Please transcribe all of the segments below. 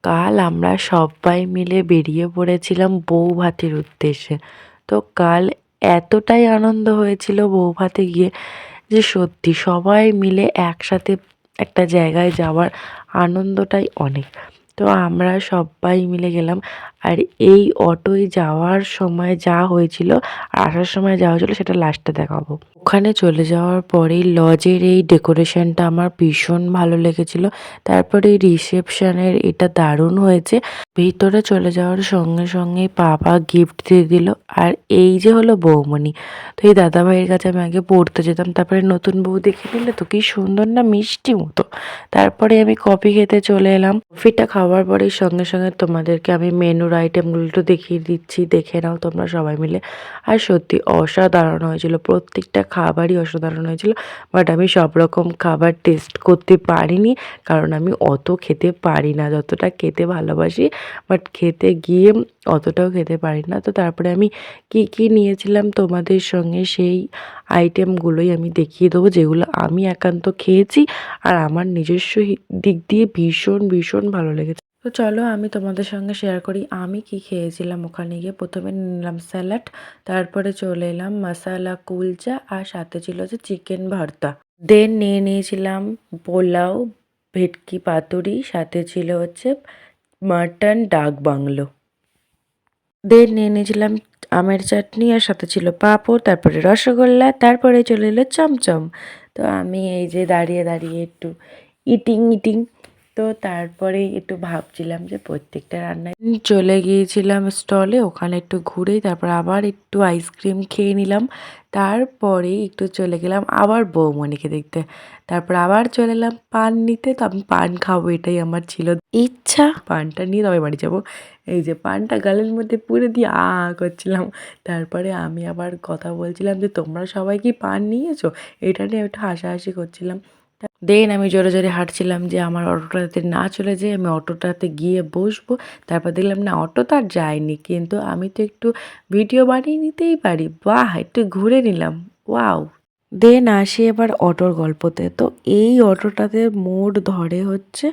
কাল আমরা সবাই মিলে বেরিয়ে পড়েছিলাম বউভাতের উদ্দেশ্যে। তো কাল এতটাই আনন্দ হয়েছিল বউভাতে গিয়ে যে সত্যি সবাই মিলে একসাথে একটা জায়গায় যাওয়ার আনন্দটাই অনেক। তো আমরা সবাই মিলে গেলাম। আর এই অটোয় যাওয়ার সময় যা হয়েছিল আর আসার সময় যা হয়েছিল সেটা লাস্টে দেখাবো। ওখানে চলে যাওয়ার পরেই লজের এই ডেকোরেশনটা আমার ভীষণ ভালো লেগেছিল। তারপরে এই রিসেপশনের এটা দারুণ হয়েছে। ভিতরে চলে যাওয়ার সঙ্গে সঙ্গেই বাবা গিফট দিয়ে দিল। আর এই যে হলো বৌমণি। তো এই দাদাভাইয়ের কাছে আমি আগে পড়তে যেতাম, তারপরে নতুন বউ দেখে নিলে তো কি সুন্দর না মিষ্টি মতো। তারপরে আমি কফি খেতে চলে এলাম। কফিটা খাওয়ার পরেই সঙ্গে সঙ্গে তোমাদেরকে আমি মেনুর আইটেমগুলো একটু দেখিয়ে দিচ্ছি, দেখে নাও তোমরা সবাই মিলে। আর সত্যি অসাধারণ হয়েছিল, প্রত্যেকটা খাবারই অসাধারণ হয়েছিল। বাট আমি সব রকম খাবার টেস্ট করতে পারিনি, কারণ আমি অত খেতে পারি না, যতটা খেতে ভালোবাসি। বাট খেতে গিয়ে অতটাও খেতে পারি না। তো তারপরে আমি কি নিয়েছিলাম তোমাদের সঙ্গে সেই আইটেমগুলোই আমি দেখিয়ে দেবো, যেগুলো আমি একান্ত খেয়েছি আর আমার নিজস্ব দিক দিয়ে ভীষণ ভীষণ ভালো লেগেছে। তো চলো আমি তোমাদের সঙ্গে শেয়ার করি আমি কি খেয়েছিলাম ওখানে গিয়ে। প্রথমে নিলাম স্যালাড, তারপরে চলে এলাম মশালা কুলচা, আর সাথে ছিল যে চিকেন ভর্তা। দেন নিয়েছিলাম পোলাও, ভেটকি পাতুরি, সাথে ছিল হচ্ছে মাটন ডাক বাংলো। দেন নিয়েছিলাম আমের চাটনি, আর সাথে ছিল পাঁপড়, তারপরে রসগোল্লা, তারপরে চলে এলো চমচম। তো আমি এই যে দাঁড়িয়ে দাঁড়িয়ে একটু ইটিং। তো তারপরে একটু ভাবছিলাম যে প্রত্যেকটা রান্নায় চলে গিয়েছিলাম স্টলে, ওখানে একটু ঘুরেই তারপর আবার একটু আইসক্রিম খেয়ে নিলাম। তারপরে একটু চলে গেলাম আবার বৌমণিকে দেখতে। তারপর আবার চলে এলাম পান নিতে। তো আমি পান খাবো এটাই আমার ছিল ইচ্ছা, পানটা নিয়ে তবে বাড়ি যাবো। এই যে পানটা গালের মধ্যে পুরে দিয়ে করছিলাম। তারপরে আমি আবার কথা বলছিলাম যে তোমরা সবাই কি পান নিয়েছো, এটা নিয়ে একটু হাসাহাসি করছিলাম। দেন আমি জোরে জোরে হাঁটছিলাম যে আমার অটোটাতে না চলে যেয়ে আমি অটোটাতে গিয়ে বসবো। তারপর দেখলাম না, অটো তো আর যায়নি, কিন্তু আমি তো একটু ভিডিও বানিয়ে নিতেই পারি। বাহ, একটু ঘুরে নিলাম, ওয়াও। দেন আসি এবার অটোর গল্পতে। তো এই অটোটাতে মোট ধরে হচ্ছে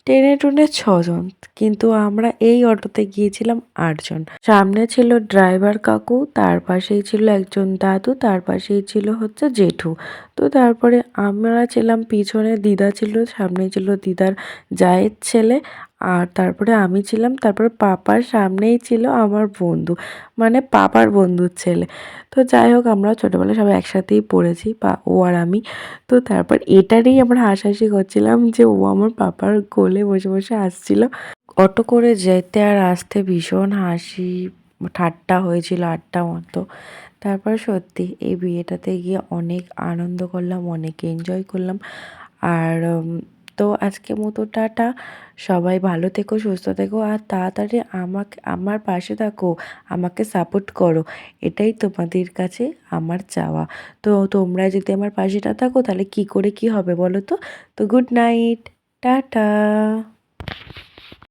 টেনে টুনে 6 জন, কিন্তু আমরা এই অটোতে গিয়েছিলাম 8 জন। সামনে ছিল ড্রাইভার কাকু, তার পাশেই ছিল একজন দাদু, তার পাশেই ছিল হচ্ছে জেঠু। তো তারপরে আমরা ছিলাম পিছনে, দিদা ছিল সামনে, ছিল দিদার জায়ের ছেলে, আর তারপরে আমি ছিলাম, তারপরে পাপার সামনেই ছিল আমার বন্ধু, মানে পাপার বন্ধুর ছেলে। তো যাই হোক, আমরা ছোটোবেলায় সবাই একসাথেই পড়েছি, ও আর আমি। তো তারপর এটারই আমরা হাসাহাসি করছিলাম যে ও আমার পাপার কোলে বসে বসে আসছিল। অটো করে যেতে আর আসতে ভীষণ হাসি ঠাট্টা হয়েছিল, আড্ডা মতো। তারপর সত্যি এই বিয়েটাতে গিয়ে অনেক আনন্দ করলাম, অনেক এনজয় করলাম। আর তো আজকের মতো টাটা। সবাই ভালো থেকো, সুস্থ থেকো, আর তাড়াতাড়ি আমার পাশে থাকো, আমাকে সাপোর্ট করো, এটাই তোমাদের কাছে আমার চাওয়া। তো তোমরা যদি আমার পাশে না থাকো তাহলে কি করে কি হবে বলো তো। তো গুড নাইট, টাটা।